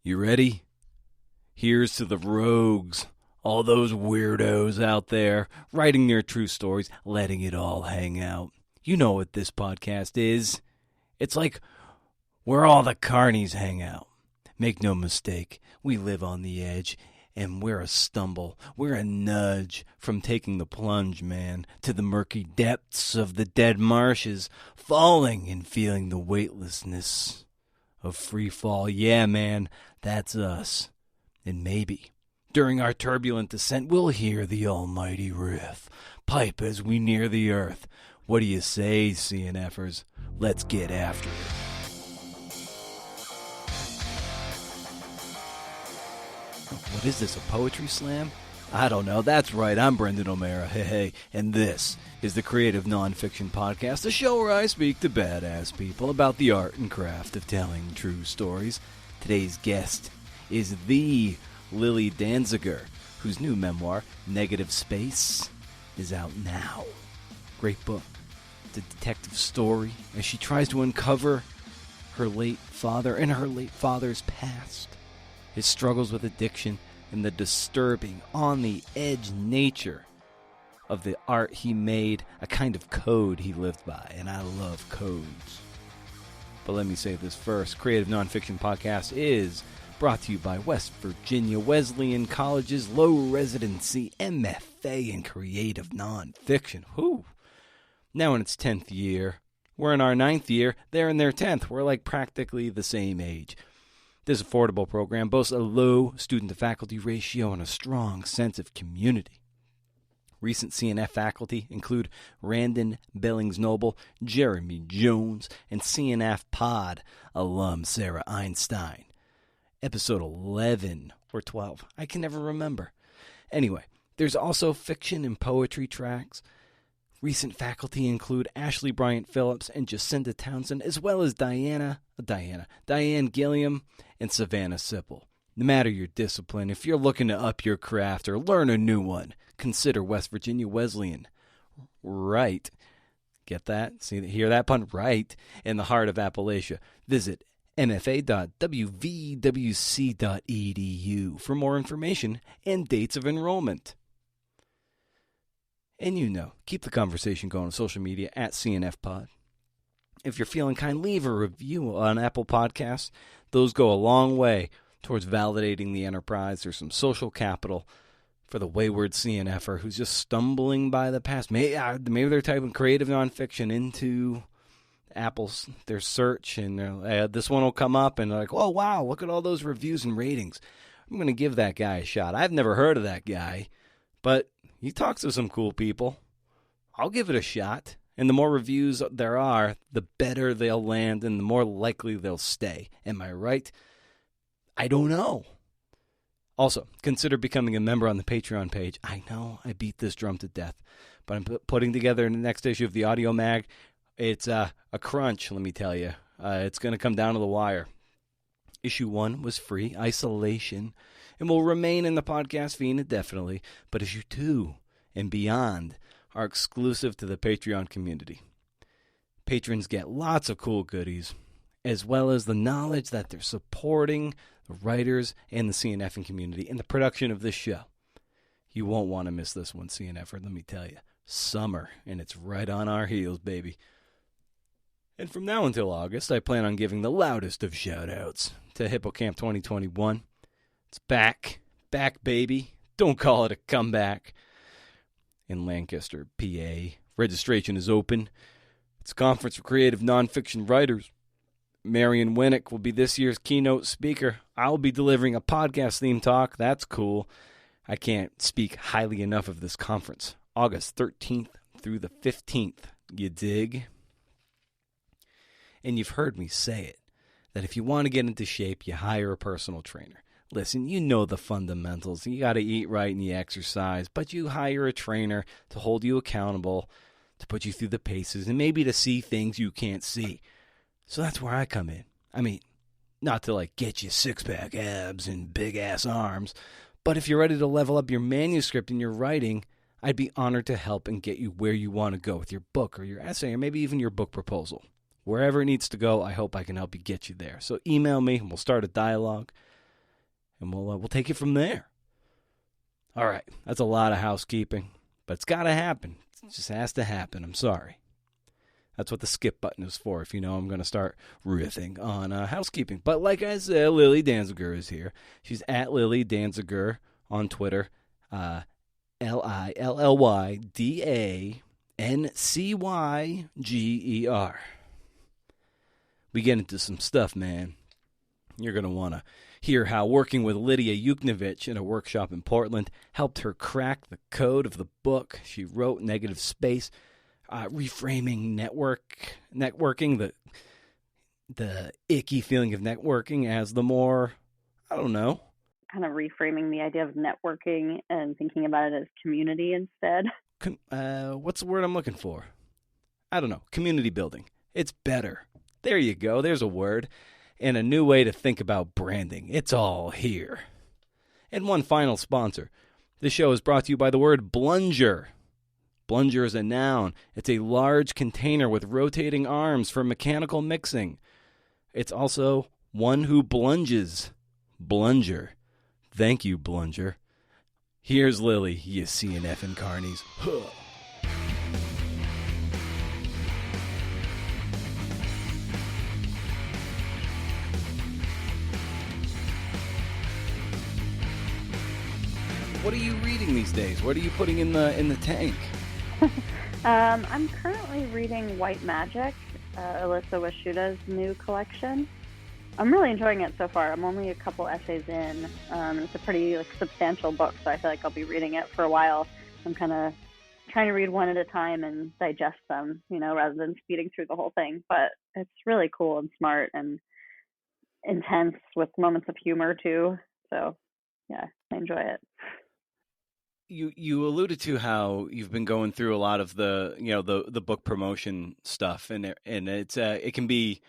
You ready? Here's to the rogues, all those weirdos out there, writing their true stories, letting it all hang out. You know what this podcast is. It's like where all the carnies hang out. Make no mistake, we live on the edge, and we're a stumble, we're a nudge from taking the plunge, man, to the murky depths of the dead marshes, falling and feeling the weightlessness of free fall. Yeah, man, that's us. And maybe, during our turbulent descent, we'll hear the almighty riff pipe as we near the earth. What do you say, CNFers? Let's get after it. What is this, a poetry slam? I don't know. That's right. I'm Brendan O'Mara. Hey. And this is the Creative Nonfiction Podcast, a show where I speak to badass people about the art and craft of telling true stories. Today's guest is the Lilly Dancyger, whose new memoir, Negative Space, is out now. Great book. It's a detective story as she tries to uncover her late father and her late father's past, his struggles with addiction, and the disturbing, on-the-edge nature of the art he made, a kind of code he lived by, and I love codes. But let me say this first. Creative Nonfiction Podcast is brought to you by West Virginia Wesleyan College's low residency MFA in Creative Nonfiction. Whew. Now in its 10th year. We're in our 9th year. They're in their 10th. We're like practically the same age. This affordable program boasts a low student-to-faculty ratio and a strong sense of community. Recent CNF faculty include Randon Billings-Noble, Jeremy Jones, and CNF Pod alum Sarah Einstein. Episode 11 or 12, I can never remember. Anyway, there's also fiction and poetry tracks. Recent faculty include Ashley Bryant Phillips and Jacinda Townsend, as well as Diane Gilliam, and Savannah Sipple. No matter your discipline, if you're looking to up your craft or learn a new one, consider West Virginia Wesleyan. Right. Get that? See, hear that pun? Right. In the heart of Appalachia. Visit mfa.wvwc.edu for more information and dates of enrollment. And keep the conversation going on social media at CNF Pod. If you're feeling kind, leave a review on Apple Podcasts. Those go a long way towards validating the enterprise. There's some social capital for the wayward CNFer who's just stumbling by the past. Maybe they're typing creative nonfiction into Apple's their search, and this one will come up, and they're like, oh, wow, look at all those reviews and ratings. I'm going to give that guy a shot. I've never heard of that guy, but he talks to some cool people. I'll give it a shot. And the more reviews there are, the better they'll land and the more likely they'll stay. Am I right? I don't know. Also, consider becoming a member on the Patreon page. I know I beat this drum to death, but I'm putting together the next issue of the Audio Mag. It's a crunch, let me tell you. It's going to come down to the wire. Issue 1 was free, Isolation, and will remain in the podcast feed indefinitely. But issue 2 and beyond are exclusive to the Patreon community. Patrons get lots of cool goodies, as well as the knowledge that they're supporting the writers and the CNFing community in the production of this show. You won't want to miss this one, CNFer, let me tell you. Summer, and it's right on our heels, baby. And from now until August, I plan on giving the loudest of shout-outs to Hippocamp 2021. It's back, baby. Don't call it a comeback. In Lancaster, PA. Registration is open. It's a conference for creative nonfiction writers. Marion Winnick will be this year's keynote speaker. I'll be delivering a podcast-themed talk. That's cool. I can't speak highly enough of this conference. August 13th through the 15th. You dig? And you've heard me say it, that if you want to get into shape, you hire a personal trainer. Listen, you know the fundamentals. You got to eat right and you exercise, but you hire a trainer to hold you accountable, to put you through the paces, and maybe to see things you can't see. So that's where I come in. I mean, not to get you six-pack abs and big-ass arms, but if you're ready to level up your manuscript and your writing, I'd be honored to help and get you where you want to go with your book or your essay or maybe even your book proposal. Wherever it needs to go, I hope I can help you get you there. So email me and we'll start a dialogue. and we'll take it from there. All right, that's a lot of housekeeping, but it's got to happen. It just has to happen. I'm sorry. That's what the skip button is for, if you know I'm going to start riffing on housekeeping. But like I said, Lilly Dancyger is here. She's at Lilly Dancyger on Twitter, LillyDancyger. We get into some stuff, man. You're going to want to hear how working with Lydia Yuknevich in a workshop in Portland helped her crack the code of the book she wrote, Negative Space. Reframing networking, the icky feeling of networking as the more, I don't know. Kind of reframing the idea of networking and thinking about it as community instead. What's the word I'm looking for? I don't know. Community building. It's better. There you go. There's a word. And a new way to think about branding. It's all here. And one final sponsor. This show is brought to you by the word blunger. Blunger is a noun. It's a large container with rotating arms for mechanical mixing. It's also one who blunges. Blunger. Thank you, Blunger. Here's Lilly, you CNF incarnies. What are you reading these days? What are you putting in the tank? I'm currently reading White Magic, Alyssa Washuda's new collection. I'm really enjoying it so far. I'm only a couple essays in. It's a pretty substantial book, so I feel like I'll be reading it for a while. I'm kind of trying to read one at a time and digest them, rather than speeding through the whole thing. But it's really cool and smart and intense with moments of humor too. So yeah, I enjoy it. You alluded to how you've been going through a lot of the book promotion stuff, and it's it can be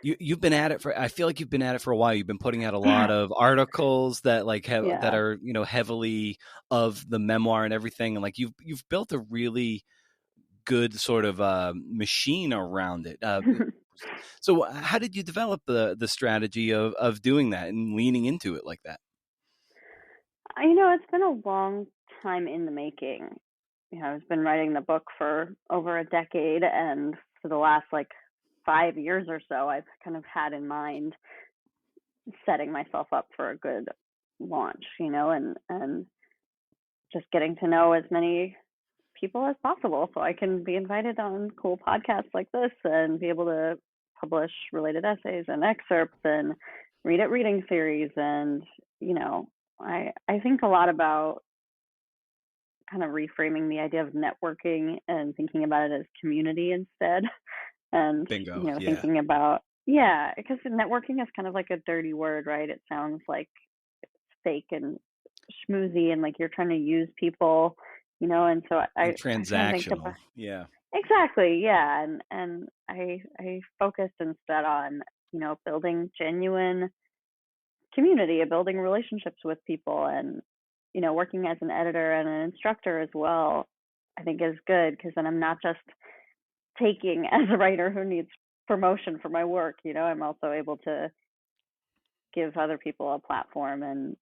you've been at it for, I feel like you've been at it for a while. You've been putting out a lot of articles that that are heavily of the memoir and everything, and like you've built a really good sort of machine around it. So how did you develop the strategy of doing that and leaning into it like that? It's been a long time in the making. I've been writing the book for over a decade, and for the last 5 years or so, I've kind of had in mind setting myself up for a good launch, and just getting to know as many people as possible so I can be invited on cool podcasts like this and be able to publish related essays and excerpts and read at reading series. And, I think a lot about kind of reframing the idea of networking and thinking about it as community instead. And, Bingo. Thinking about, because networking is kind of like a dirty word, right? It sounds like it's fake and schmoozy and like you're trying to use people, and so I transactional. Exactly. Yeah. And I focused instead on, building genuine community, building relationships with people, and, working as an editor and an instructor as well, I think is good, because then I'm not just taking as a writer who needs promotion for my work. I'm also able to give other people a platform and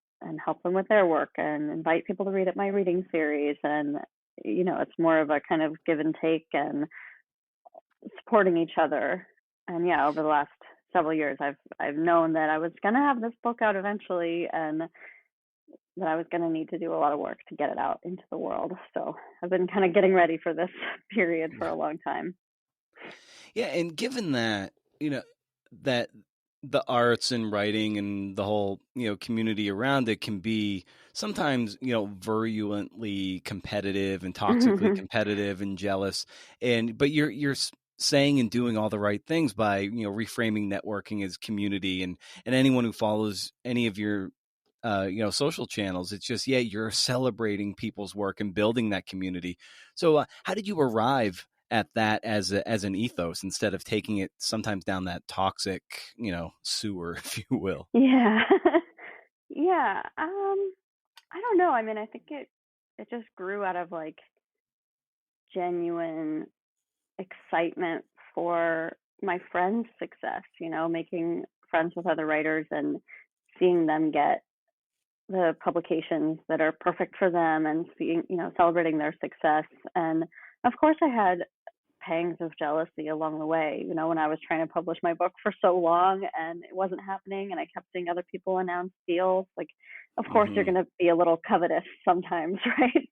help them with their work and invite people to read at my reading series. And, it's more of a kind of give and take and supporting each other. And over the last several years, I've known that I was going to have this book out eventually, and that I was going to need to do a lot of work to get it out into the world. So I've been kind of getting ready for this period for a long time. Yeah. And given that, that the arts and writing and the whole, community around it can be sometimes, virulently competitive and toxically competitive and jealous. But you're saying and doing all the right things by, reframing networking as community, and anyone who follows any of your social channels, it's just, you're celebrating people's work and building that community. So how did you arrive at that as an ethos instead of taking it sometimes down that toxic, sewer, if you will? Yeah. Yeah. I don't know. I mean, I think it just grew out of genuine excitement for my friends' success, making friends with other writers and seeing them get the publications that are perfect for them and seeing, celebrating their success. And of course, I had pangs of jealousy along the way, when I was trying to publish my book for so long and it wasn't happening and I kept seeing other people announce deals. Like, of course, you're Hmm. going to be a little covetous sometimes, right?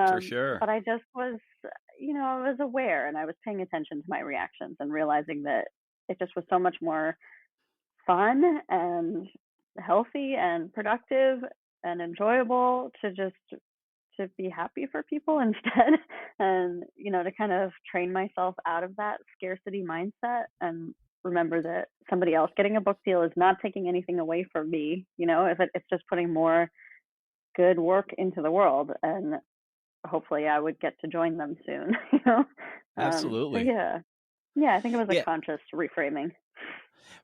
For sure. But I just was, I was aware and I was paying attention to my reactions and realizing that it just was so much more fun and healthy and productive and enjoyable to be happy for people instead, and to kind of train myself out of that scarcity mindset and remember that somebody else getting a book deal is not taking anything away from me, if it's just putting more good work into the world, and hopefully I would get to join them soon. So Absolutely. yeah, I think it was a Yeah, conscious reframing.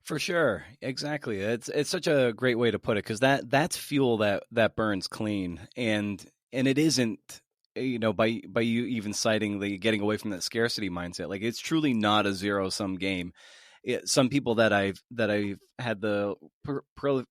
for sure. Exactly. It's such a great way to put it, because that's fuel that burns clean, and it isn't, by you even citing the getting away from that scarcity mindset. Like, it's truly not a zero sum game. Some people that I've had the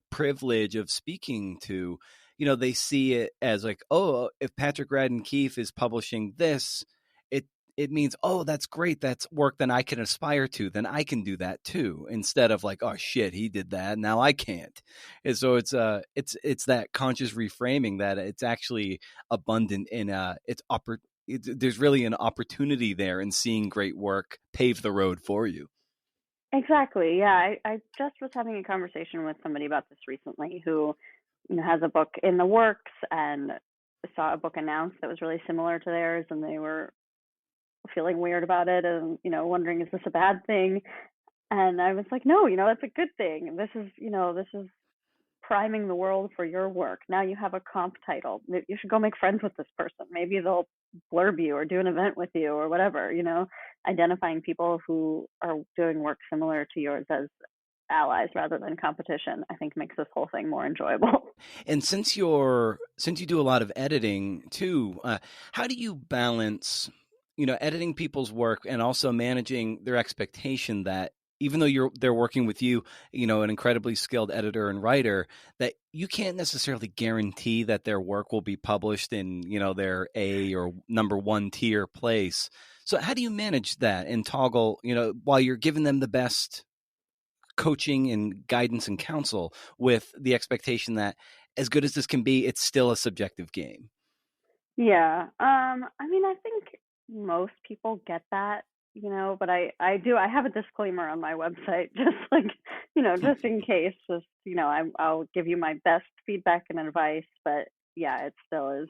privilege of speaking to, they see it as like, oh, if Patrick Radden Keefe is publishing this, it it means, oh, that's great, that's work that I can aspire to, then I can do that too, instead of like, oh shit, he did that, now I can't. And so it's that conscious reframing that it's actually abundant in there's really an opportunity there in seeing great work pave the road for you. Exactly. Yeah. I just was having a conversation with somebody about this recently who, has a book in the works and saw a book announced that was really similar to theirs, and they were feeling weird about it and, wondering, is this a bad thing? And I was like, no, it's a good thing. This is priming the world for your work. Now you have a comp title. You should go make friends with this person. Maybe they'll blurb you or do an event with you or whatever, identifying people who are doing work similar to yours as allies rather than competition, I think makes this whole thing more enjoyable. And since you do a lot of editing too, how do you balance, editing people's work and also managing their expectation that even though they're working with you, an incredibly skilled editor and writer, that you can't necessarily guarantee that their work will be published in, their A or number one tier place. So how do you manage that and toggle, while you're giving them the best coaching and guidance and counsel, with the expectation that as good as this can be, it's still a subjective game? Yeah. I mean, I think most people get that, but I have a disclaimer on my website, just like, just in case, I'll give you my best feedback and advice, but yeah, it still is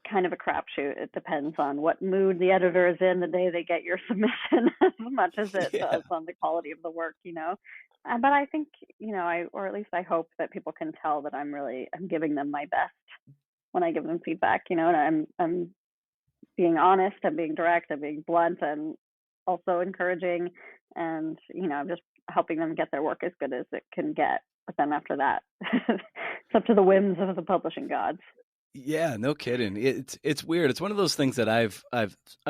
kind of a crapshoot. It depends on what mood the editor is in the day they get your submission, as much as it Yeah. does on the quality of the work. But I think, or at least I hope that people can tell that I'm giving them my best when I give them feedback, and I'm being honest, I'm being direct, I'm being blunt, and also encouraging, and I'm just helping them get their work as good as it can get. But then after that, it's up to the whims of the publishing gods. Yeah, no kidding. It's weird. It's one of those things that I've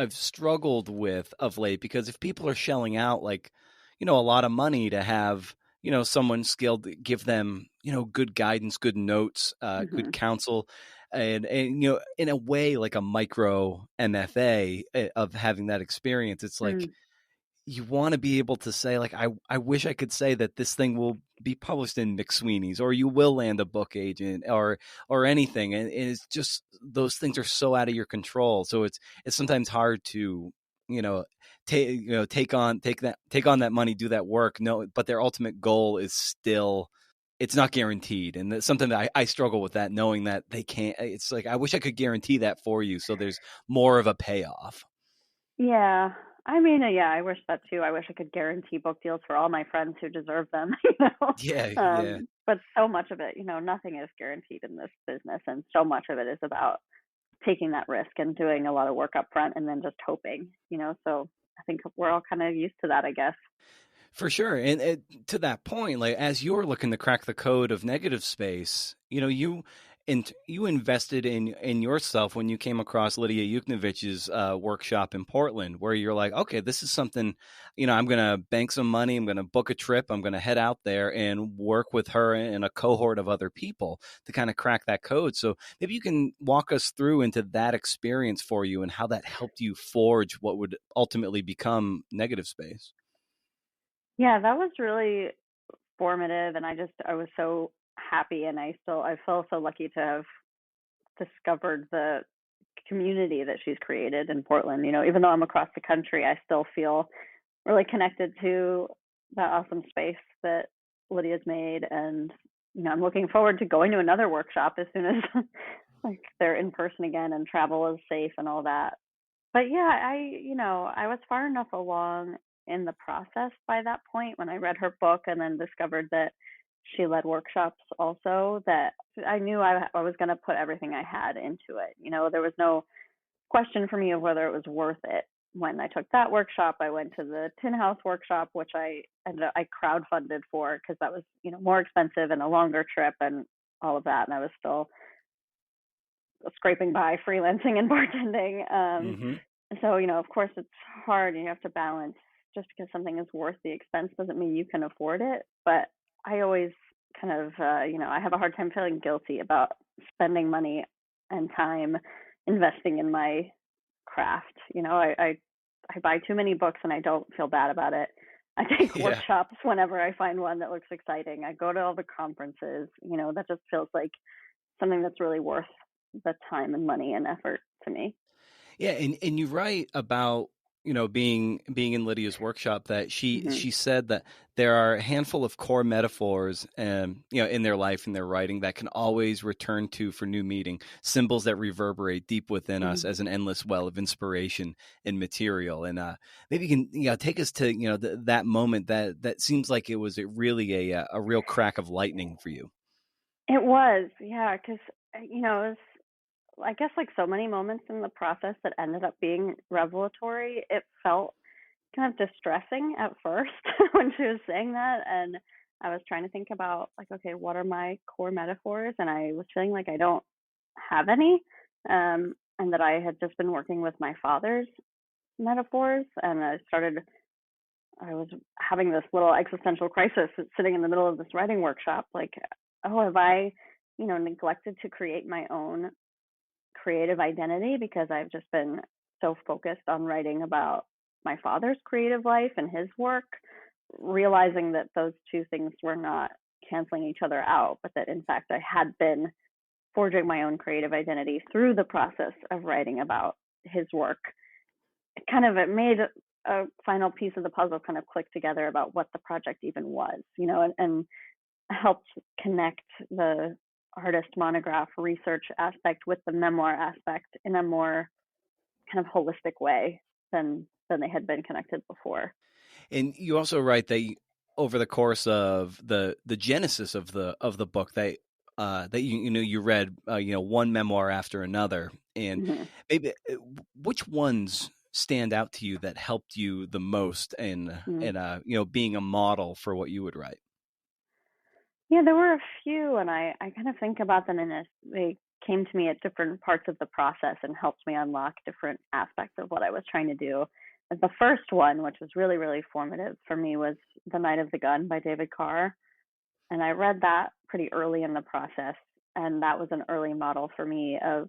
struggled with of late, because if people are shelling out, like, a lot of money to have, someone skilled give them, good guidance, good notes, Hmm. good counsel, and in a way, like a micro MFA, of having that experience, it's like Mm. you want to be able to say, like, I wish I could say that this thing will be published in McSweeney's, or you will land a book agent, or anything, and it's just, those things are so out of your control. So it's sometimes hard to, take on that money, do that work, no, but their ultimate goal is still, it's not guaranteed, and that's something that I struggle with, that knowing that they can't. It's like, I wish I could guarantee that for you, so there's more of a payoff. Yeah. I mean, yeah, I wish that too. I wish I could guarantee book deals for all my friends who deserve them, Yeah, yeah. But so much of it, nothing is guaranteed in this business, and so much of it is about taking that risk and doing a lot of work up front and then just hoping. So I think we're all kind of used to that, I guess. For sure. And to that point, like, as you're looking to crack the code of negative space, you invested in yourself when you came across Lydia Yuknevich's workshop in Portland, where you're like, okay, this is something, I'm going to bank some money. I'm going to book a trip. I'm going to head out there and work with her and a cohort of other people to kind of crack that code. So maybe you can walk us through into that experience for you and how that helped you forge what would ultimately become Negative Space. Yeah, that was really formative, and I was so happy, and I feel so lucky to have discovered the community that she's created in Portland. Even though I'm across the country, I still feel really connected to that awesome space that Lydia's made. And, I'm looking forward to going to another workshop as soon as like they're in person again and travel is safe and all that. But yeah, I was far enough along in the process by that point when I read her book and then discovered that she led workshops also, that I knew I was going to put everything I had into it. There was no question for me of whether it was worth it. When I took that workshop, I went to the Tin House workshop, which I crowdfunded for because that was, more expensive and a longer trip and all of that. And I was still scraping by freelancing and bartending. Mm-hmm. So, of course it's hard. You have to balance. Just because something is worth the expense doesn't mean you can afford it. But I always kind of, I have a hard time feeling guilty about spending money and time investing in my craft. I buy too many books and I don't feel bad about it. I take workshops whenever I find one that looks exciting. I go to all the conferences. That just feels like something that's really worth the time and money and effort to me. Yeah, and you write about being in Lydia's workshop that she said that there are a handful of core metaphors in their life and their writing that can always return to for new meaning, symbols that reverberate deep within us as an endless well of inspiration and material. And maybe you can take us to that moment that seems like it was really a real crack of lightning for you. It was, yeah, because it was, I guess, like so many moments in the process that ended up being revelatory. It felt kind of distressing at first when she was saying that, and I was trying to think about, like, okay, what are my core metaphors, and I was feeling like I don't have any, and that I had just been working with my father's metaphors, and I was having this little existential crisis sitting in the middle of this writing workshop, like, oh, have I neglected to create my own creative identity because I've just been so focused on writing about my father's creative life and his work, realizing that those two things were not canceling each other out, but that in fact I had been forging my own creative identity through the process of writing about his work. It made a final piece of the puzzle kind of click together about what the project even was, and helped connect the artist monograph research aspect with the memoir aspect in a more kind of holistic way than they had been connected before. And you also write that over the course of the genesis of the book that you read one memoir after another, and maybe which ones stand out to you that helped you the most in being a model for what you would write? Yeah, there were a few, and I kind of think about them they came to me at different parts of the process and helped me unlock different aspects of what I was trying to do. And the first one, which was really, really formative for me, was The Night of the Gun by David Carr. And I read that pretty early in the process, and that was an early model for me of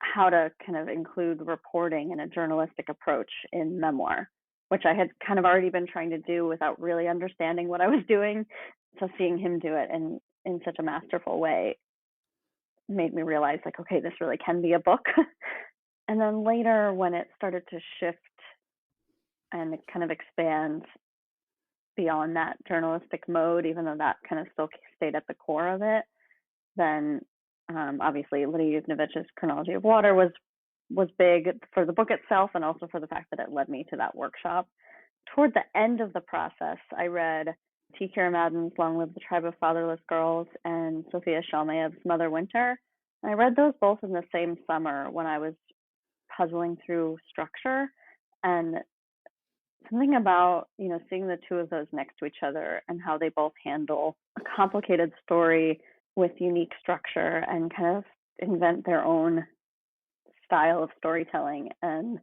how to kind of include reporting and a journalistic approach in memoir, which I had kind of already been trying to do without really understanding what I was doing. So seeing him do it in such a masterful way made me realize, like, okay, this really can be a book. And then later, when it started to shift and kind of expand beyond that journalistic mode, even though that kind of still stayed at the core of it, then obviously Lydia Yuknevich's Chronology of Water was big for the book itself, and also for the fact that it led me to that workshop. Toward the end of the process, I read T. Kiramadin's Long Live the Tribe of Fatherless Girls and Sophia Shalmayev's Mother Winter. And I read those both in the same summer when I was puzzling through structure, and something about seeing the two of those next to each other and how they both handle a complicated story with unique structure and kind of invent their own style of storytelling and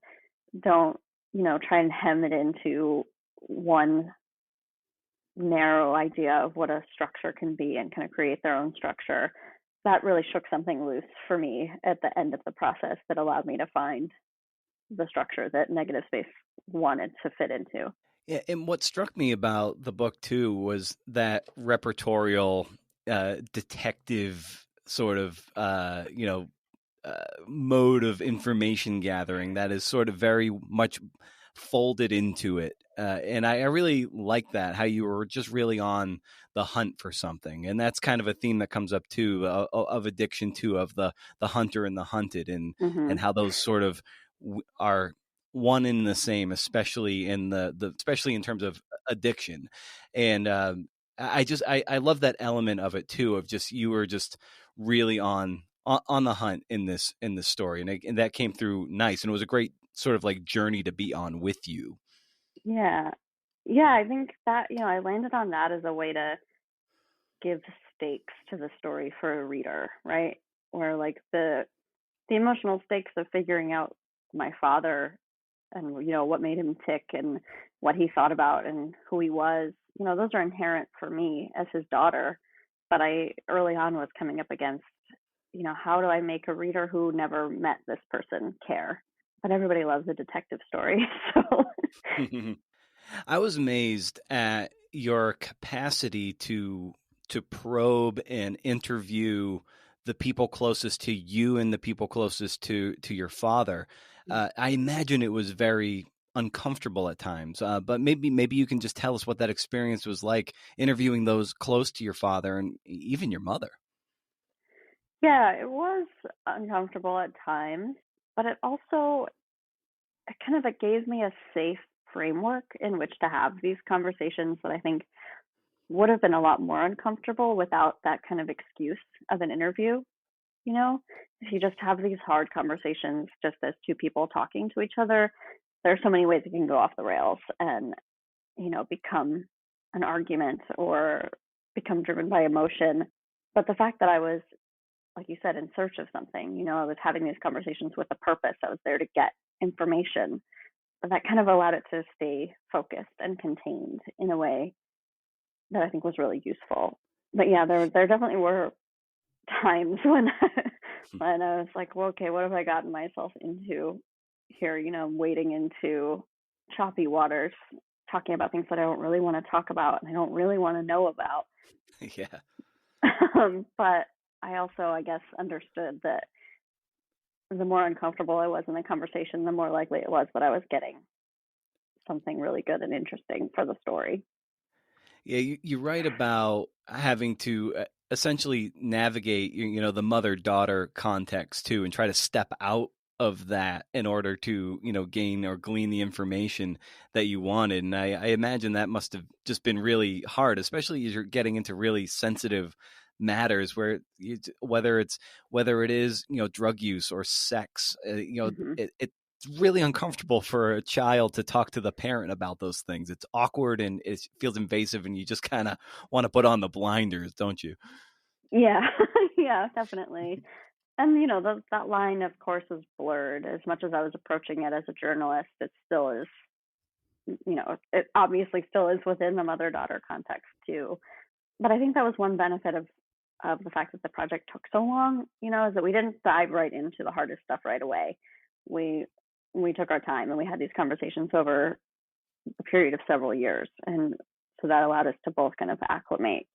don't, try and hem it into one narrow idea of what a structure can be and kind of create their own structure. That really shook something loose for me at the end of the process that allowed me to find the structure that Negative Space wanted to fit into. Yeah, and what struck me about the book too was that repertorial detective sort of mode of information gathering that is sort of very much folded into it. And I really like that, how you were just really on the hunt for something. And that's kind of a theme that comes up too, of addiction too, of the hunter and the hunted, and how those sort of are one and the same, especially in especially in terms of addiction. And I love that element of it too, of just, you were just really on the hunt in this story, and that came through nice, and it was a great sort of like journey to be on with you. Yeah. I think that, I landed on that as a way to give stakes to the story for a reader, right? Where like the emotional stakes of figuring out my father and what made him tick and what he thought about and who he was, those are inherent for me as his daughter. But I early on was coming up against, how do I make a reader who never met this person care? But everybody loves a detective story. So I was amazed at your capacity to probe and interview the people closest to you and the people closest to your father. I imagine it was very uncomfortable at times, but maybe you can just tell us what that experience was like, interviewing those close to your father and even your mother. yeah, it was uncomfortable at times, but it gave me a safe framework in which to have these conversations that I think would have been a lot more uncomfortable without that kind of excuse of an interview. If you just have these hard conversations just as two people talking to each other, there's so many ways it can go off the rails and, become an argument or become driven by emotion. But the fact that I was, like you said, in search of something, I was having these conversations with a purpose. I was there to get information. But that kind of allowed it to stay focused and contained in a way that I think was really useful. But yeah, there definitely were times when when I was like, well, okay, what have I gotten myself into here? Wading into choppy waters, talking about things that I don't really want to talk about and I don't really want to know about. Yeah. But I also, I guess, understood that the more uncomfortable I was in the conversation, the more likely it was that I was getting something really good and interesting for the story. Yeah, you write about having to essentially navigate, the mother-daughter context too, and try to step out of that in order to, gain or glean the information that you wanted. And I imagine that must have just been really hard, especially as you're getting into really sensitive matters where whether it is, drug use or sex, Mm-hmm. it's really uncomfortable for a child to talk to the parent about those things. It's awkward and it feels invasive, and you just kind of want to put on the blinders, don't you? Yeah, yeah, definitely. And that line, of course, is blurred. As much as I was approaching it as a journalist, it still is. It obviously still is within the mother-daughter context too. But I think that was one benefit of the fact that the project took so long. Is that we didn't dive right into the hardest stuff right away. We we took our time and we had these conversations over a period of several years, and so that allowed us to both kind of acclimate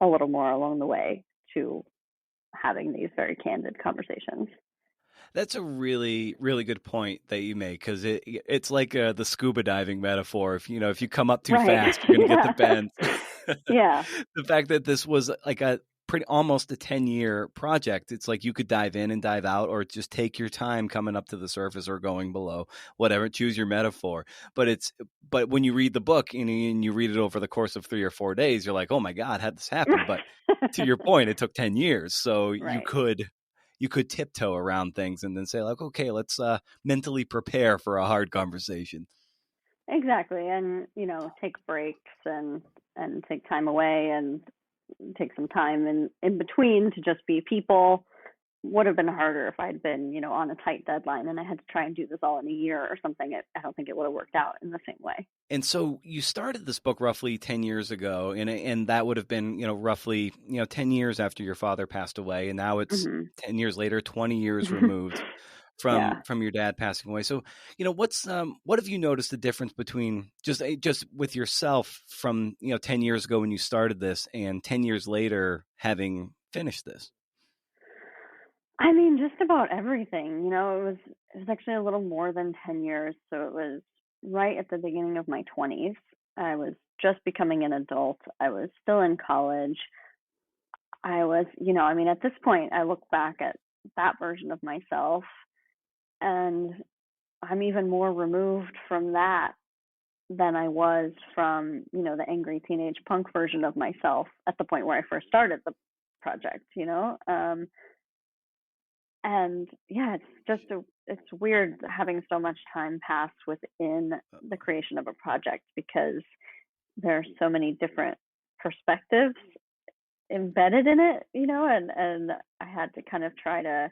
a little more along the way to having these very candid conversations. That's a really, really good point that you make, because it's like the scuba diving metaphor. If you come up too Right. fast, you're going to get the Yeah. bend. Yeah. The fact that this was like a almost a 10-year project, it's like you could dive in and dive out, or just take your time coming up to the surface or going below, whatever. Choose your metaphor. But when you read the book and you read it over the course of 3 or 4 days, you're like, oh my God, how'd this happen? But to your point, it took 10 years. So Right. you could tiptoe around things and then say like, okay, let's mentally prepare for a hard conversation. Exactly. And, take breaks and take time away and take some time in between to just be people. Would have been harder if I'd been, on a tight deadline and I had to try and do this all in a year or something. I don't think it would have worked out in the same way. And so you started this book roughly 10 years ago, and that would have been, roughly, 10 years after your father passed away. And now it's 10 years later, 20 years removed from your dad passing away. So, what have you noticed the difference between just with yourself from, 10 years ago when you started this and 10 years later having finished this? I mean, just about everything. It was actually a little more than 10 years. So it was right at the beginning of my 20s. I was just becoming an adult. I was still in college. I was, at this point, I look back at that version of myself and I'm even more removed from that than I was from, the angry teenage punk version of myself at the point where I first started the project, and yeah, it's weird having so much time pass within the creation of a project because there are so many different perspectives embedded in it, and I had to kind of try to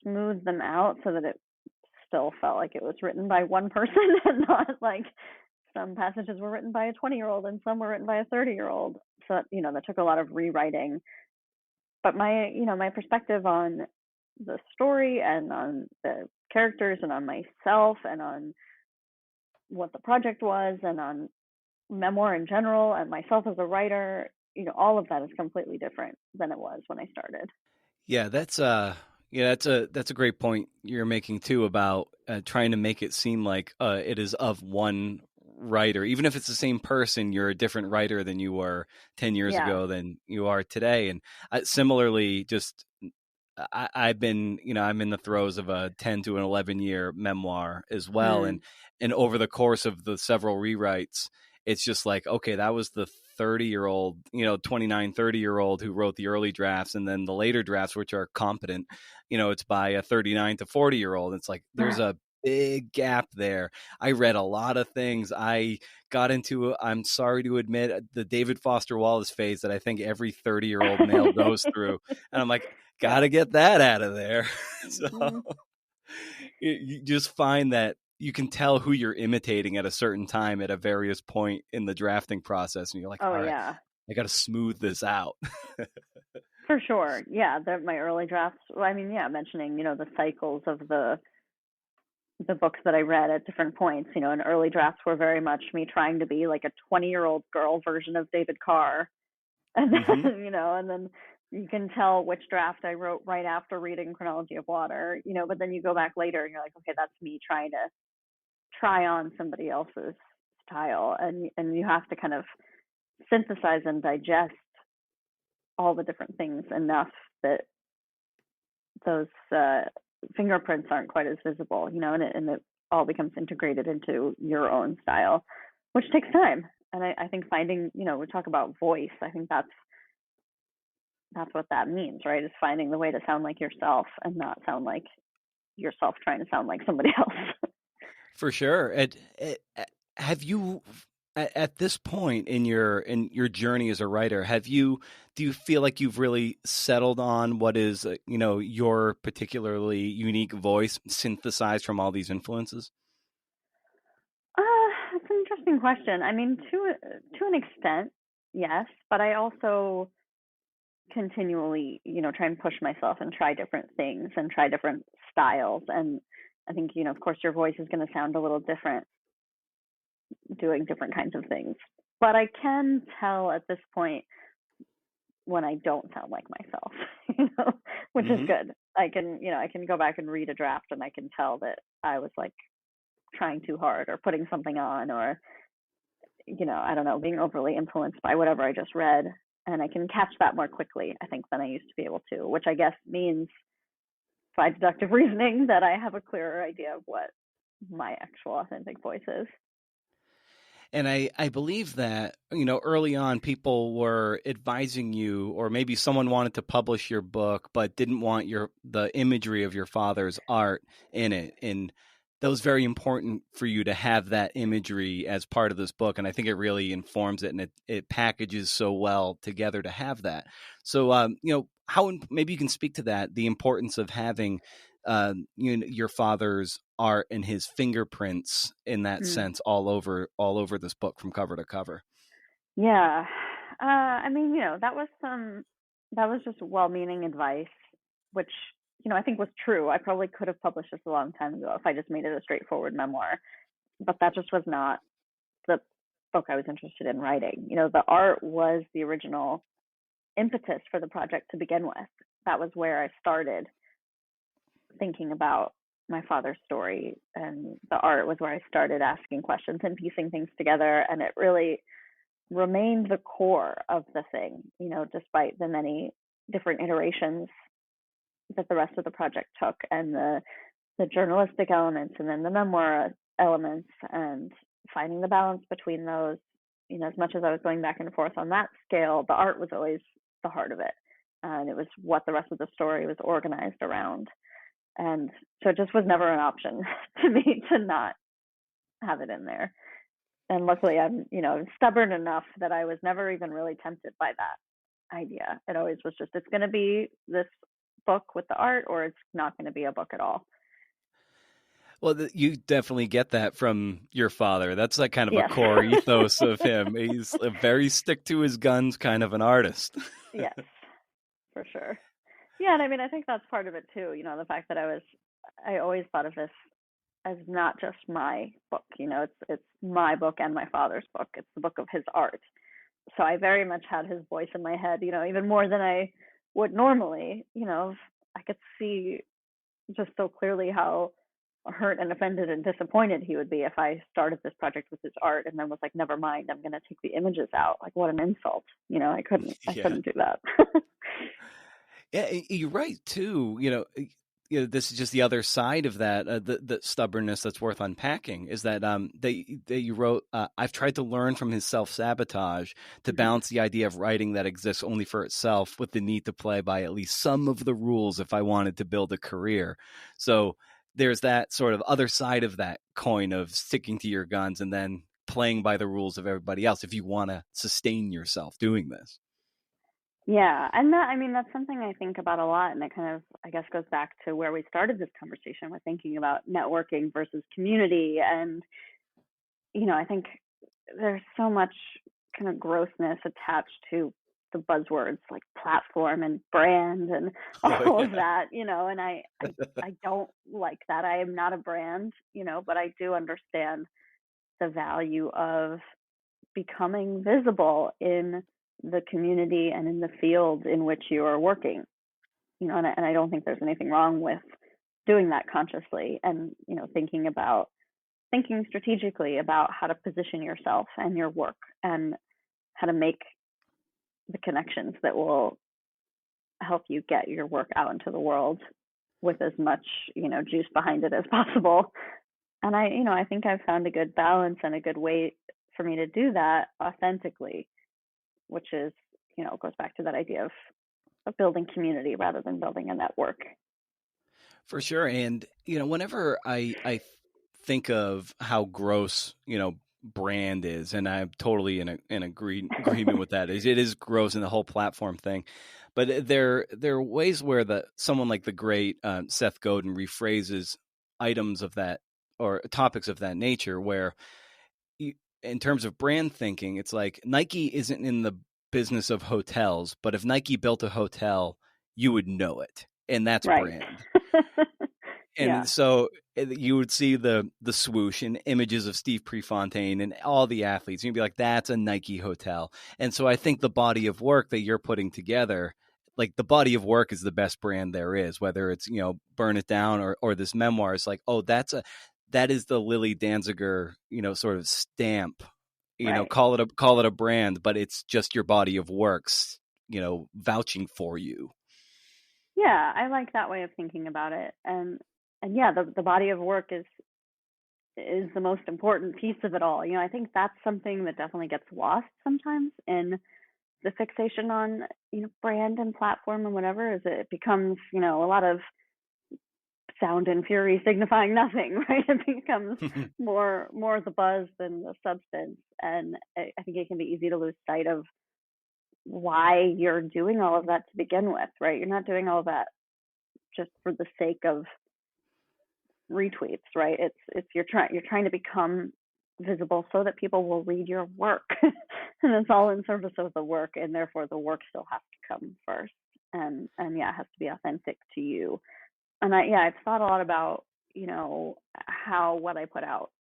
smooth them out so that it still felt like it was written by one person and not like some passages were written by a 20-year-old and some were written by a 30-year-old. So, that took a lot of rewriting. But my perspective on the story and on the characters and on myself and on what the project was and on memoir in general and myself as a writer, all of that is completely different than it was when I started. Yeah, that's a great point you're making too about trying to make it seem like it is of one writer. Even if it's the same person, you're a different writer than you were 10 years ago than you are today. And similarly, just I've been, I'm in the throes of a 10 to an 11 year memoir as well. And over the course of the several rewrites, it's just like, okay, that was the 30-year-old, 29, 30-year-old who wrote the early drafts. And then the later drafts, which are competent, it's by a 39 to 40-year-old. It's like, there's a big gap there. I read a lot of things. I got into, I'm sorry to admit, the David Foster Wallace phase that I think every 30-year-old male goes through. And I'm like, gotta get that out of there. So you just find that you can tell who you're imitating at a certain time at a various point in the drafting process. And you're like, all right, I got to smooth this out. For sure. Yeah. My early drafts, mentioning, the cycles of the books that I read at different points, and early drafts were very much me trying to be like a 20-year-old girl version of David Carr. And then, and then you can tell which draft I wrote right after reading Chronology of Water, but then you go back later and you're like, okay, that's me trying to try on somebody else's style. And you have to kind of synthesize and digest all the different things enough that those fingerprints aren't quite as visible, and it all becomes integrated into your own style, which takes time. And I think finding, we talk about voice. I think that's what that means, right? Is finding the way to sound like yourself and not sound like yourself trying to sound like somebody else. For sure. Have you, at this point in your journey as a writer, do you feel like you've really settled on what is, your particularly unique voice synthesized from all these influences? That's an interesting question. I mean, to an extent, yes, but I also continually, try and push myself and try different things and try different styles. And I think, of course, your voice is going to sound a little different doing different kinds of things. But I can tell at this point when I don't sound like myself, which is good. I can go back and read a draft and I can tell that I was like trying too hard or putting something on or, I don't know, being overly influenced by whatever I just read. And I can catch that more quickly, I think, than I used to be able to, which I guess means by deductive reasoning that I have a clearer idea of what my actual authentic voice is. And I believe that, early on people were advising you, or maybe someone wanted to publish your book, but didn't want the imagery of your father's art in it. And that was very important for you to have that imagery as part of this book. And I think it really informs it, and it packages so well together to have that. So, maybe you can speak to that, the importance of having, your father's art and his fingerprints in that Mm. sense all over this book from cover to cover. Yeah. I mean, that was just well-meaning advice, which, I think was true. I probably could have published this a long time ago if I just made it a straightforward memoir, but that just was not the book I was interested in writing. The art was the original impetus for the project to begin with. That was where I started thinking about my father's story, and the art was where I started asking questions and piecing things together, and it really remained the core of the thing, despite the many different iterations that the rest of the project took, and the journalistic elements and then the memoir elements, and finding the balance between those. As much as I was going back and forth on that scale, the art was always the heart of it, and it was what the rest of the story was organized around. And so it just was never an option to me to not have it in there. And luckily I'm stubborn enough that I was never even really tempted by that idea. It always was just, it's going to be this book with the art, or it's not going to be a book at all. Well, you definitely get that from your father. That's like kind of a Yes. core ethos of him. He's a very stick to his guns kind of an artist. Yes, for sure. Yeah, and I mean, I think that's part of it too. The fact that I always thought of this as not just my book. It's my book and my father's book. It's the book of his art. So I very much had his voice in my head. Even more than I would normally. I could see just so clearly how hurt and offended and disappointed he would be if I started this project with his art and then was like, never mind, I'm going to take the images out. Like, what an insult. I Yeah. couldn't do that. Yeah, you're right too. This is just the other side of that. The stubbornness that's worth unpacking is that that you wrote. I've tried to learn from his self-sabotage to balance the idea of writing that exists only for itself with the need to play by at least some of the rules if I wanted to build a career. So there's that sort of other side of that coin of sticking to your guns and then playing by the rules of everybody else if you want to sustain yourself doing this. Yeah, and I mean, that's something I think about a lot, and it kind of, I guess, goes back to where we started this conversation with thinking about networking versus community. And, I think there's so much kind of grossness attached to the buzzwords like platform and brand and Oh all of yeah. that, and I don't like that. I am not a brand, but I do understand the value of becoming visible in the community and in the field in which you are working. And I don't think there's anything wrong with doing that consciously, and thinking strategically about how to position yourself and your work, and how to make the connections that will help you get your work out into the world with as much juice behind it as possible. And I think I've found a good balance and a good way for me to do that authentically, which is, goes back to that idea of building community rather than building a network. For sure. And, whenever I think of how gross, brand is, and I'm totally in agreement with that. It is gross in the whole platform thing. But there are ways where someone like the great Seth Godin rephrases items of that or topics of that nature, where in terms of brand thinking, it's like Nike isn't in the business of hotels, but if Nike built a hotel, you would know it. And that's Right. brand. Yeah. And so you would see the swoosh and images of Steve Prefontaine and all the athletes. And you'd be like, that's a Nike hotel. And so I think the body of work that you're putting together, like the body of work is the best brand there is, whether it's, Burn It Down or this memoir. It's like, oh, that is the Lilly Dancyger, sort of stamp, Right. call it a brand, but it's just your body of works, vouching for you. Yeah, I like that way of thinking about it. And yeah, the body of work is the most important piece of it all. I think that's something that definitely gets lost sometimes in the fixation on, brand and platform and whatever, is it becomes, a lot of sound and fury signifying nothing, right? It becomes more the buzz than the substance. And I think it can be easy to lose sight of why you're doing all of that to begin with, right? You're not doing all of that just for the sake of retweets, right? It's you're trying to become visible so that people will read your work. And it's all in service of the work, and therefore the work still has to come first. And yeah, it has to be authentic to you. And I've thought a lot about, how what I put out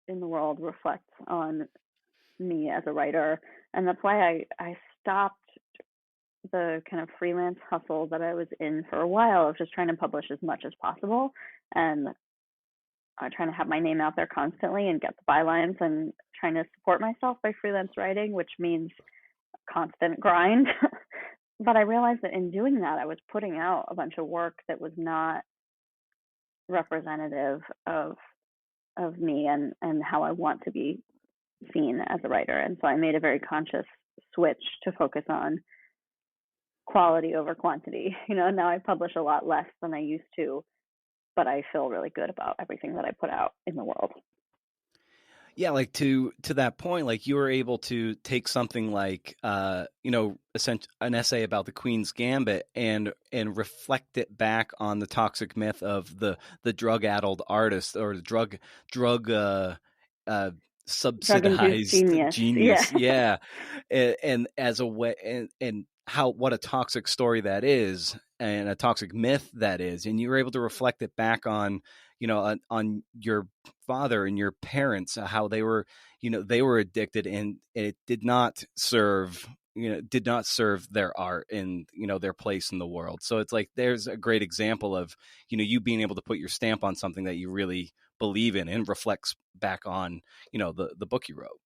in the world reflects on me as a writer. And that's why I stopped the kind of freelance hustle that I was in for a while of just trying to publish as much as possible and trying to have my name out there constantly and get the bylines, and trying to support myself by freelance writing, which means constant grind. But I realized that in doing that, I was putting out a bunch of work that was not representative of me and how I want to be seen as a writer. And so I made a very conscious switch to focus on quality over quantity. Now I publish a lot less than I used to, but I feel really good about everything that I put out in the world. Yeah, like to that point, like you were able to take something like, an essay about the Queen's Gambit and reflect it back on the toxic myth of the drug-addled artist or the drug subsidized genius. Yeah. And as a way, and what a toxic story that is, and a toxic myth that is, and you were able to reflect it back on, on your father and your parents, how they were addicted, and it did not serve their art and, their place in the world. So it's like, there's a great example of, you being able to put your stamp on something that you really believe in and reflects back on, the book you wrote.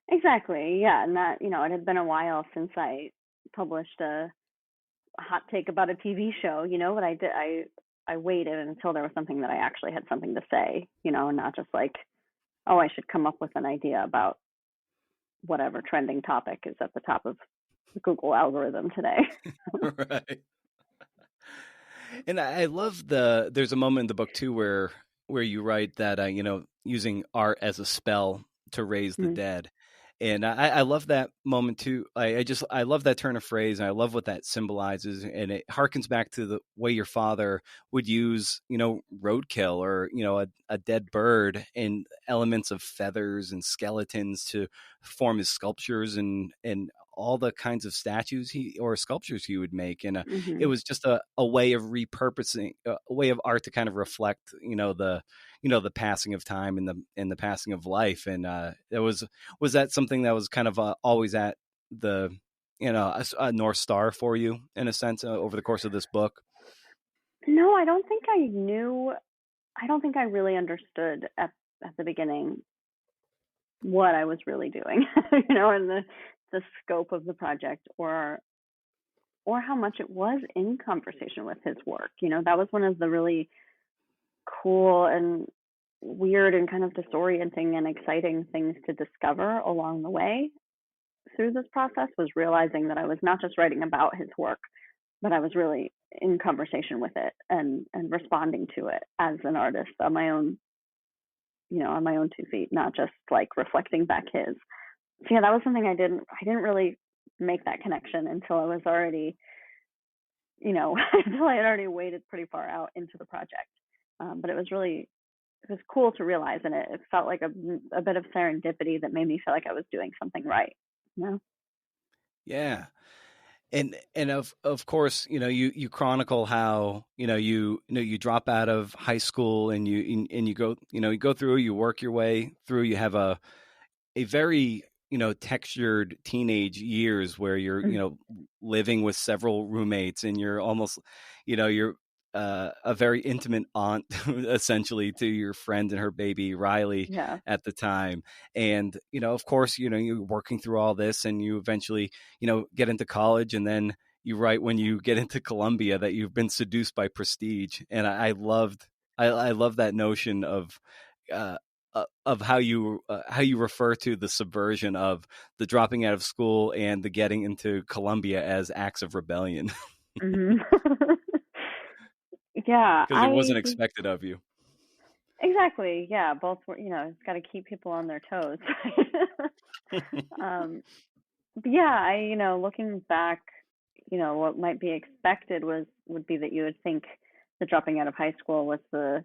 Exactly. Yeah. And that, it had been a while since I published a hot take about a TV show, but I waited until there was something that I actually had something to say, and not just like, oh, I should come up with an idea about whatever trending topic is at the top of the Google algorithm today. Right. And I love there's a moment in the book too where you write that, using art as a spell to raise the dead. And I love that moment too. I love that turn of phrase, and I love what that symbolizes. And it harkens back to the way your father would use, roadkill or, a dead bird and elements of feathers and skeletons to form his sculptures and all the kinds of statues or sculptures he would make. And it was just a way of repurposing, a way of art to kind of reflect, the passing of time and the passing of life. And was that something that was kind of always at the, a North Star for you in a sense over the course of this book? No, I don't think I knew. I don't think I really understood at the beginning what I was really doing, and the scope of the project or how much it was in conversation with his work. That was one of the really cool and weird and kind of disorienting and exciting things to discover along the way through this process, was realizing that I was not just writing about his work, but I was really in conversation with it and responding to it as an artist on my own, on my own 2 feet, not just like reflecting back his. So yeah, that was something I didn't really make that connection until I was already, until I had already waded pretty far out into the project. But it was cool to realize, and it felt like a bit of serendipity that made me feel like I was doing something right. Yeah. And of course, you chronicle how, you drop out of high school and you go through, you work your way through, you have a very, textured teenage years where you're, living with several roommates, and you're almost, you're a very intimate aunt essentially to your friend and her baby Riley at the time. And, of course, you're working through all this, and you eventually, get into college, and then you write when you get into Columbia that you've been seduced by prestige. And I love that notion of how you refer to the subversion of the dropping out of school and the getting into Columbia as acts of rebellion. Yeah, because it wasn't expected of you. exactly. Yeah, both were, it's got to keep people on their toes. um, but yeah, looking back, what might be expected would be that you would think that dropping out of high school was the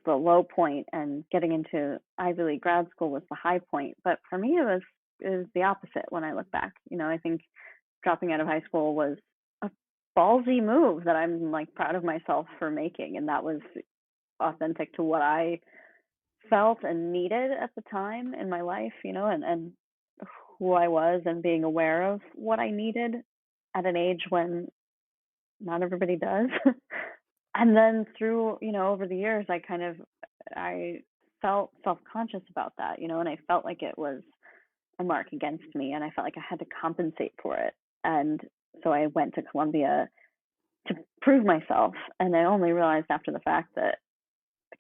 low point and getting into Ivy League grad school was the high point. But for me, it was the opposite when I look back. I think dropping out of high school was a ballsy move that I'm like proud of myself for making, and that was authentic to what I felt and needed at the time in my life, and who I was and being aware of what I needed at an age when not everybody does. And then through, over the years, I felt self-conscious about that, and I felt like it was a mark against me, and I felt like I had to compensate for it. And so I went to Columbia to prove myself, and I only realized after the fact that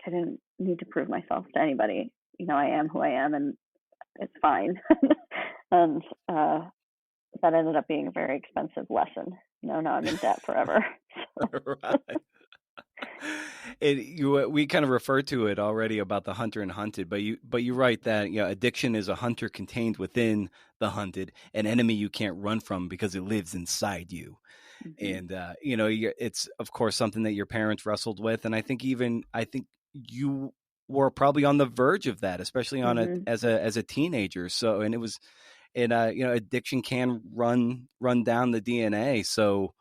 I didn't need to prove myself to anybody. I am who I am, and it's fine. And that ended up being a very expensive lesson. Now I'm in debt forever. Right. We kind of referred to it already about the hunter and hunted, but you write that addiction is a hunter contained within the hunted, an enemy you can't run from because it lives inside you. Mm-hmm. And it's of course something that your parents wrestled with, and I think you were probably on the verge of that, especially on it Mm-hmm. as a teenager. So, and it was, and addiction can run down the DNA. So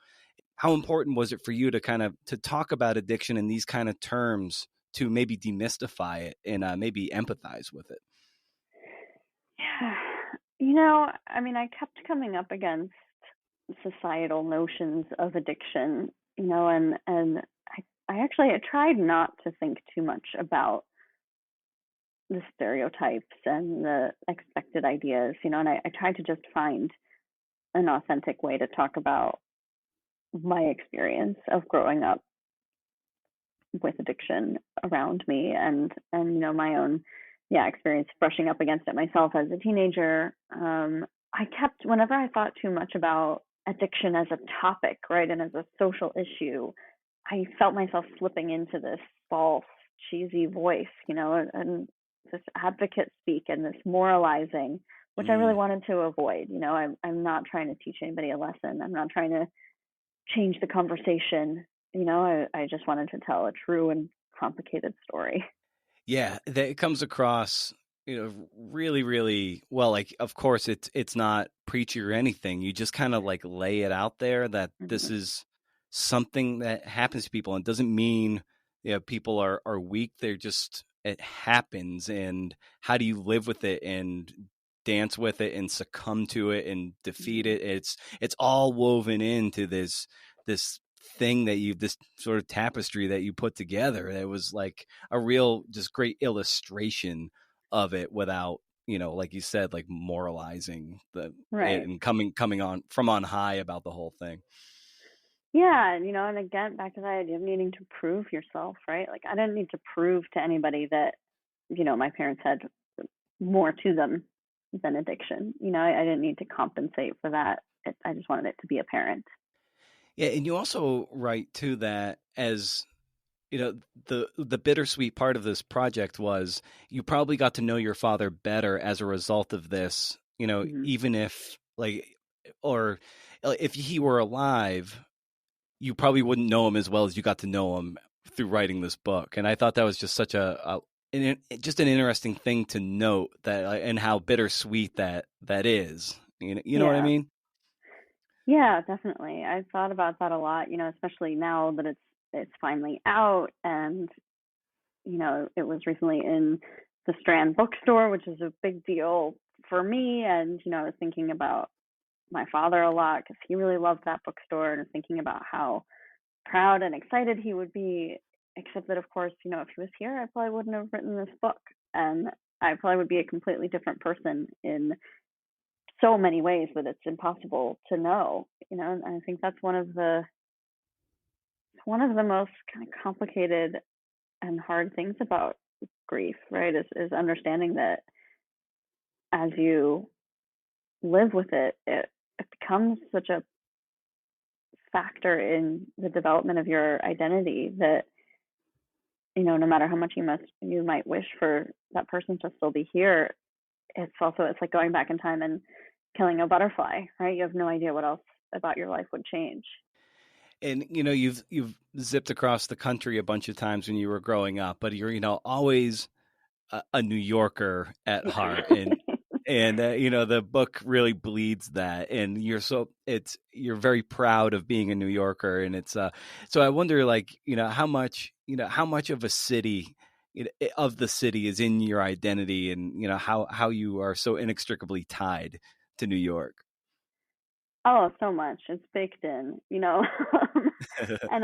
how important was it for you to kind of to talk about addiction in these kind of terms to maybe demystify it and maybe empathize with it? Yeah. I mean, I kept coming up against societal notions of addiction, and I tried not to think too much about the stereotypes and the expected ideas, and I tried to just find an authentic way to talk about my experience of growing up with addiction around me, and my own experience brushing up against it myself as a teenager. I kept, whenever I thought too much about addiction as a topic, right, and as a social issue, I felt myself slipping into this false cheesy voice, and this advocate speak and this moralizing, which I really Mm. wanted to avoid. I'm not trying to teach anybody a lesson. I'm not trying to change the conversation. I just wanted to tell a true and complicated story. Yeah, it comes across, really, really well. Like, of course, it's not preachy or anything. You just kind of like lay it out there that this Mm-hmm. is something that happens to people, and doesn't mean people are weak. They're just, it happens, and how do you live with it and dance with it and succumb to it and defeat Mm-hmm. it? It's all woven into this thing that this sort of tapestry that you put together. It was like a real, just great illustration of it without, like you said, like moralizing it Right. and coming on from on high about the whole thing. Yeah, and again, back to that idea of needing to prove yourself, right? Like I didn't need to prove to anybody that, my parents had more to them than addiction. I didn't need to compensate for that. I just wanted it to be apparent. Yeah, and you also write too that, as the bittersweet part of this project was you probably got to know your father better as a result of this. Mm-hmm. Even if like, or if he were alive, you probably wouldn't know him as well as you got to know him through writing this book. And I thought that was just such just an interesting thing to note, that and how bittersweet that is. You know what I Yeah. mean? Yeah, definitely. I've thought about that a lot, especially now that it's finally out, and it was recently in the Strand bookstore, which is a big deal for me. And I was thinking about my father a lot because he really loved that bookstore, and thinking about how proud and excited he would be. Except that, of course, if he was here, I probably wouldn't have written this book, and I probably would be a completely different person in so many ways that it's impossible to know. And I think that's one of the most kind of complicated and hard things about grief, right? Is understanding that as you live with it, it becomes such a factor in the development of your identity that, no matter how much you might wish for that person to still be here, it's like going back in time and killing a butterfly, right? You have no idea what else about your life would change. And, you've zipped across the country a bunch of times when you were growing up, but you're, always a New Yorker at heart. And the book really bleeds that. And you're very proud of being a New Yorker. And it's, so I wonder, like, how much of a city, of the city is in your identity, and, how you are so inextricably tied to New York. Oh, so much. It's baked in, and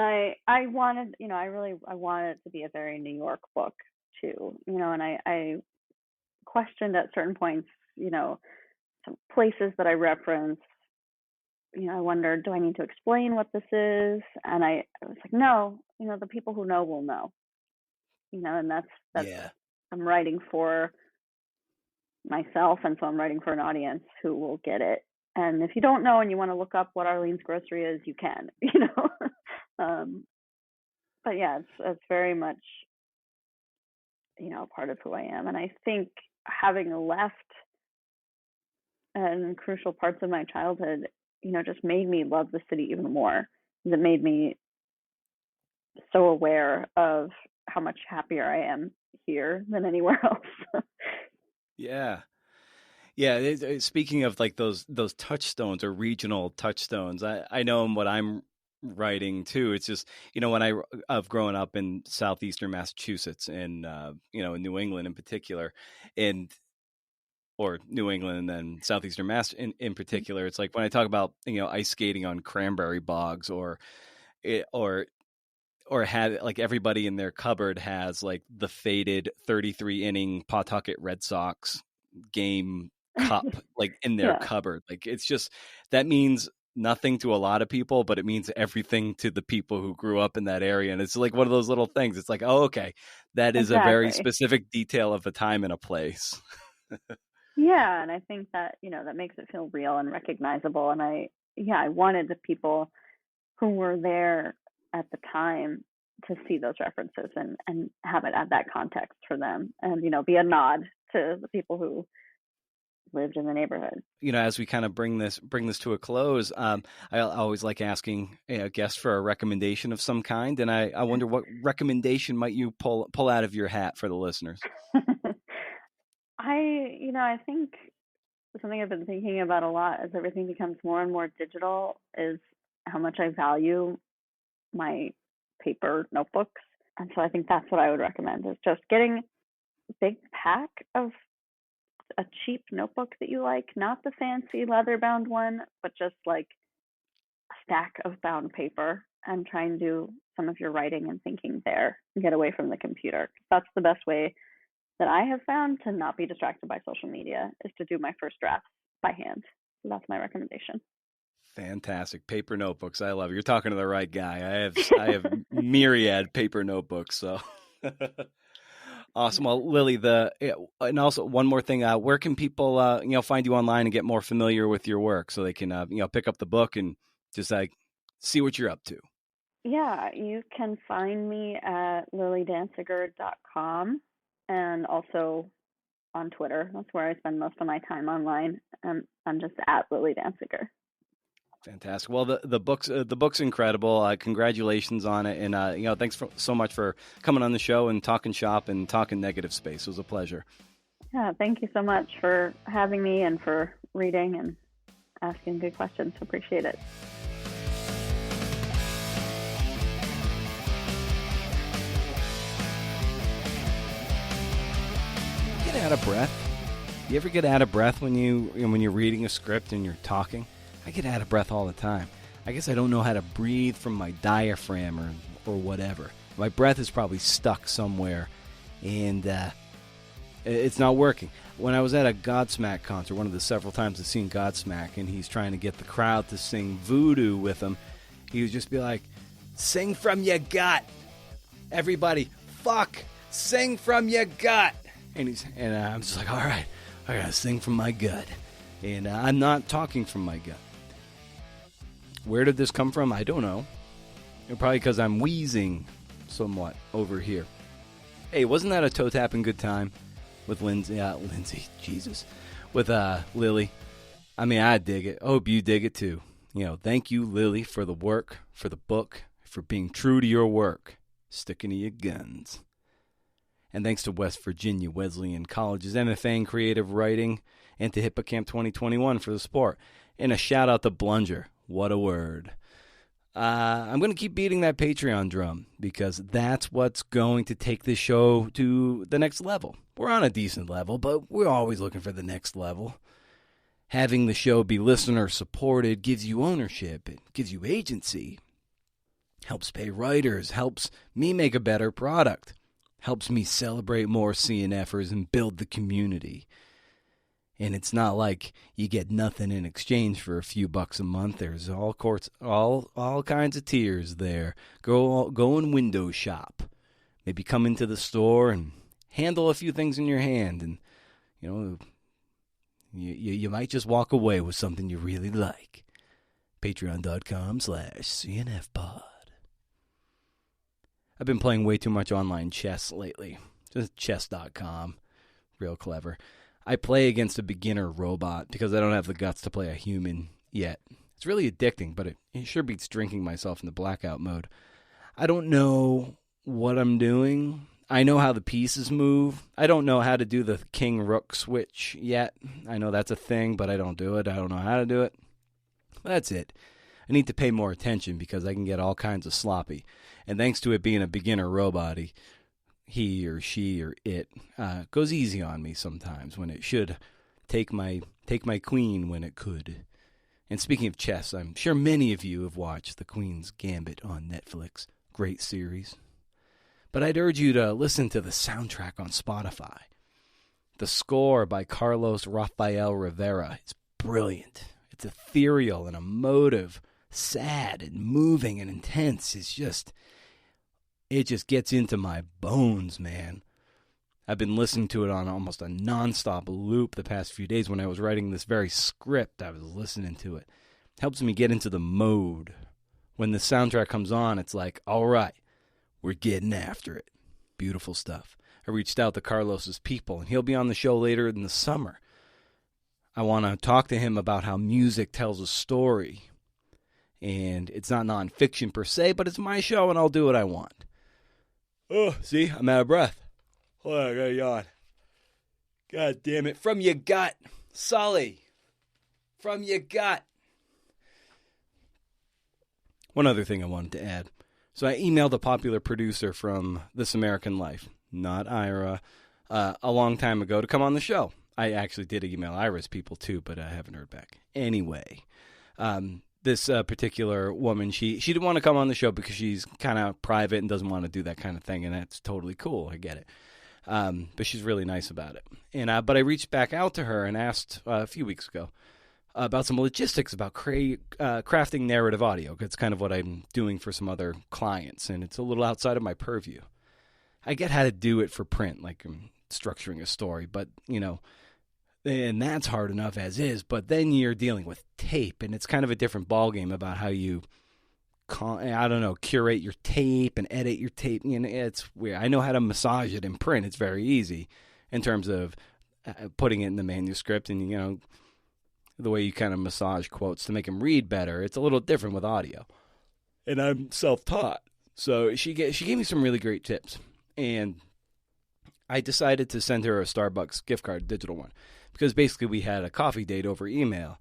I wanted, I wanted it to be a very New York book too, and I questioned at certain points, some places that I reference, I wondered, do I need to explain what this is? And I was like, no, the people who know will know, and that's, Yeah. I'm writing for myself, and so I'm writing for an audience who will get it. And if you don't know and you want to look up what Arlene's Grocery is, you can, but yeah, it's very much, part of who I am. And I think having left and crucial parts of my childhood, just made me love the city even more. It made me so aware of how much happier I am here than anywhere else. Yeah. Yeah. Speaking of like those touchstones or regional touchstones, I know what I'm writing too. It's just, when I've grown up in southeastern Massachusetts and, in New England in particular, or New England and then southeastern Mass in particular, it's like when I talk about, ice skating on cranberry bogs or had like everybody in their cupboard has like the faded 33 inning Pawtucket Red Sox game cup like in their cupboard. Like it's just, that means nothing to a lot of people, but it means everything to the people who grew up in that area. And it's like one of those little things. It's like, oh, okay, that is a very specific detail of a time and a place. Yeah, and I think that, that makes it feel real and recognizable. And I wanted the people who were there at the time to see those references and have it add that context for them, and, be a nod to the people who lived in the neighborhood. As we kind of bring this to a close, I always like asking guests for a recommendation of some kind, and I wonder what recommendation might you pull out of your hat for the listeners. I think something I've been thinking about a lot as everything becomes more and more digital is how much I value my paper notebooks. And so I think that's what I would recommend, is just getting a big pack of a cheap notebook that you like, not the fancy leather bound one, but just like a stack of bound paper, and try and do some of your writing and thinking there and get away from the computer. That's the best way that I have found to not be distracted by social media, is to do my first drafts by hand. So that's my recommendation. Fantastic. Paper notebooks. I love it. You're talking to the right guy. I have myriad paper notebooks. So awesome. Well, Lilly, and also one more thing, where can people, find you online and get more familiar with your work so they can, pick up the book and just like see what you're up to? Yeah, you can find me at lillydancyger.com. And also on Twitter. That's where I spend most of my time online. I'm just at Lilly Dancyger. Fantastic. Well, the book's incredible. Congratulations on it, and thanks so much for coming on the show and talking shop and talking negative space. It was a pleasure. Yeah, thank you so much for having me and for reading and asking good questions. Appreciate it. Get out of breath. You ever get out of breath when you're reading a script and you're talking? I get out of breath all the time. I guess I don't know how to breathe from my diaphragm or whatever. My breath is probably stuck somewhere, and it's not working. When I was at a Godsmack concert, one of the several times I've seen Godsmack, and he's trying to get the crowd to sing Voodoo with him, he would just be like, "Sing from your gut. Everybody, sing from your gut." And I'm just like, all right, I gotta sing from my gut. And I'm not talking from my gut. Where did this come from? I don't know. Probably because I'm wheezing somewhat over here. Hey, wasn't that a toe-tapping good time with Lindsay, Jesus, with Lilly? I mean, I dig it. I hope you dig it too. Thank you, Lilly, for the work, for the book, for being true to your work, sticking to your guns. And thanks to West Virginia Wesleyan College's MFA in Creative Writing and to Hippocamp 2021 for the sport. And a shout out to Blunger. What a word. I'm going to keep beating that Patreon drum because that's what's going to take this show to the next level. We're on a decent level, but we're always looking for the next level. Having the show be listener-supported gives you ownership. It gives you agency. Helps pay writers. Helps me make a better product. Helps me celebrate more CNFers and build the community. And it's not like you get nothing in exchange for a few bucks a month. There's all kinds of tiers there. Go and window shop. Maybe come into the store and handle a few things in your hand. And, you might just walk away with something you really like. Patreon.com/CNF Pod. I've been playing way too much online chess lately. Just chess.com. Real clever. I play against a beginner robot because I don't have the guts to play a human yet. It's really addicting, but it sure beats drinking myself into blackout mode. I don't know what I'm doing. I know how the pieces move. I don't know how to do the king-rook switch yet. I know that's a thing, but I don't do it. I don't know how to do it. But that's it. I need to pay more attention because I can get all kinds of sloppy. And thanks to it being a beginner robot, he or she or it goes easy on me sometimes when it should take my queen when it could. And speaking of chess, I'm sure many of you have watched The Queen's Gambit on Netflix. Great series. But I'd urge you to listen to the soundtrack on Spotify. The score by Carlos Rafael Rivera is brilliant. It's ethereal and emotive, sad and moving and intense. It just gets into my bones, man. I've been listening to it on almost a nonstop loop the past few days. When I was writing this very script, I was listening to it. It helps me get into the mode. When the soundtrack comes on, it's like, all right, we're getting after it. Beautiful stuff. I reached out to Carlos's people, and he'll be on the show later in the summer. I want to talk to him about how music tells a story. And it's not nonfiction per se, but it's my show, and I'll do what I want. Oh, see, I'm out of breath. Hold on, I gotta yawn. God damn it. From your gut, Sully. From your gut. One other thing I wanted to add. So I emailed a popular producer from This American Life, not Ira, a long time ago to come on the show. I actually did email Ira's people too, but I haven't heard back. Anyway, this particular woman, she didn't want to come on the show because she's kind of private and doesn't want to do that kind of thing, and that's totally cool. I get it. But she's really nice about it. And but I reached back out to her and asked a few weeks ago about some logistics about crafting narrative audio. It's kind of what I'm doing for some other clients, and it's a little outside of my purview. I get how to do it for print, like I'm structuring a story, but, and that's hard enough as is, but then you're dealing with tape, and it's kind of a different ballgame about how you, curate your tape and edit your tape. It's weird. I know how to massage it in print. It's very easy in terms of putting it in the manuscript and, the way you kind of massage quotes to make them read better. It's a little different with audio. And I'm self-taught. So she gave me some really great tips. And I decided to send her a Starbucks gift card, digital one, because basically we had a coffee date over email,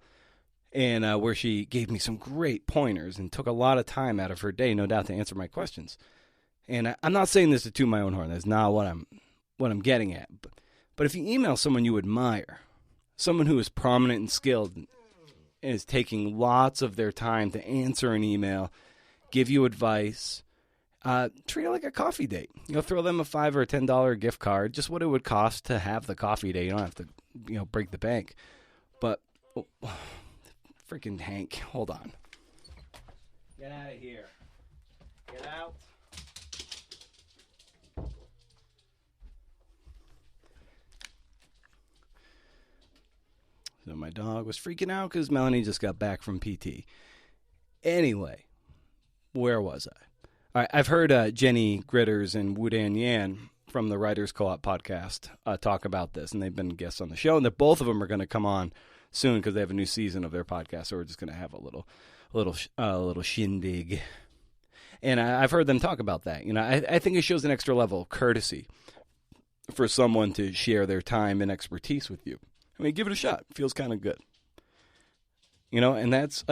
and where she gave me some great pointers and took a lot of time out of her day, no doubt, to answer my questions. And I'm not saying this to toot my own horn. That's not what I'm getting at. But if you email someone you admire, someone who is prominent and skilled and is taking lots of their time to answer an email, give you advice, treat it like a coffee date. Throw them a $5 or $10 gift card, just what it would cost to have the coffee date. You don't have to, break the bank. But, freaking Hank, hold on. Get out of here. Get out. So my dog was freaking out because Melanie just got back from PT. Anyway, where was I? All right, I've heard Jenny Gritters and Wudan Yan from the Writers Co-op podcast talk about this, and they've been guests on the show, and that both of them are going to come on soon because they have a new season of their podcast, so we're just going to have a little shindig. And I've heard them talk about that. I think it shows an extra level of courtesy for someone to share their time and expertise with you. I mean, give it a shot. It feels kind of good. And that's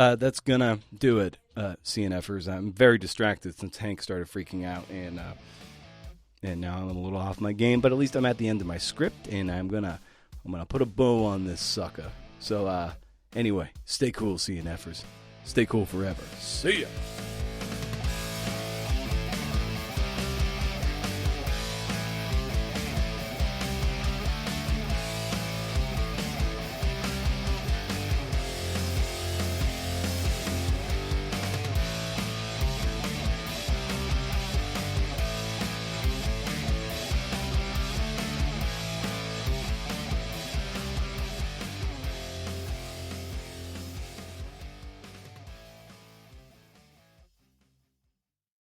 gonna do it, CNFers. I'm very distracted since Hank started freaking out, and now I'm a little off my game. But at least I'm at the end of my script, and I'm gonna put a bow on this sucker. So anyway, stay cool, CNFers. Stay cool forever. See ya.